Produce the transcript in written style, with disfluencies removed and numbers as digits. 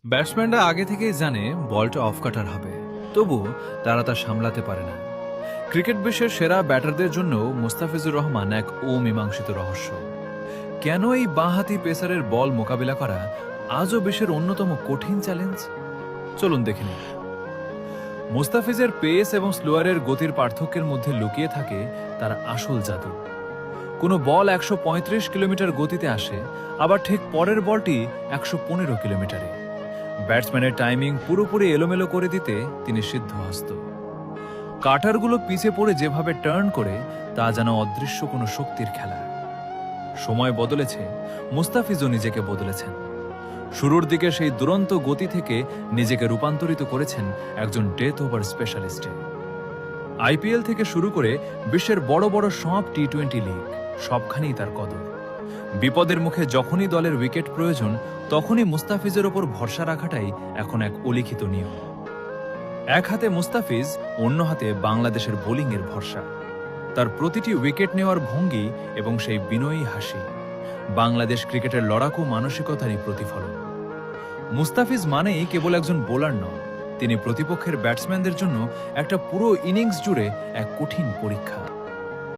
ব্যাটসম্যানরা আগে থেকেই জানে বলটা অফ কাটার হবে, তবু তারা তা সামলাতে পারে না। ক্রিকেট বিশ্বের সেরা ব্যাটারদের জন্য মুস্তাফিজুর রহমান এক অমীমাংসিত রহস্য। কেন এই বাঁহাতি পেসারের বল মোকাবিলা করা আজও বিশ্বের অন্যতম কঠিন চ্যালেঞ্জ? চলুন দেখে নিই। মুস্তাফিজের পেস এবং স্লোয়ারের গতির পার্থক্যের মধ্যে লুকিয়ে থাকে তার আসল জাদু। কোনো বল ১৩৫ কিলোমিটার গতিতে আসে, আবার ঠিক পরের বলটি ১১৫ কিলোমিটারে। ব্যাটসম্যানের টাইমিং পুরোপুরি এলোমেলো করে দিতে তিনি সিদ্ধহস্ত। কাটারগুলো পিছে পড়ে যেভাবে টার্ন করে, তা যেন অদৃশ্য কোনো শক্তির খেলা। সময় বদলেছে, মুস্তাফিজও নিজেকে বদলেছেন। শুরুর দিকে সেই দুরন্ত গতি থেকে নিজেকে রূপান্তরিত করেছেন একজন ডেথ ওভার স্পেশালিস্টে। আইপিএল থেকে শুরু করে বিশ্বের বড় বড় সব টি-20 লিগ, সবখানেই তার কদর। বিপদের মুখে যখনই দলের উইকেট প্রয়োজন, তখনই মুস্তাফিজের ওপর ভরসা রাখাটাই এখন এক অলিখিত নিয়ম। এক হাতে মুস্তাফিজ, অন্য হাতে বাংলাদেশের বোলিংয়ের ভরসা। তার প্রতিটি উইকেট নেওয়ার ভঙ্গি এবং সেই বিনয়ী হাসি বাংলাদেশ ক্রিকেটের লড়াকু মানসিকতারই প্রতিফলন। মুস্তাফিজ মানেই কেবল একজন বোলার নন, তিনি প্রতিপক্ষের ব্যাটসম্যানদের জন্য একটা পুরো ইনিংস জুড়ে এক কঠিন পরীক্ষা।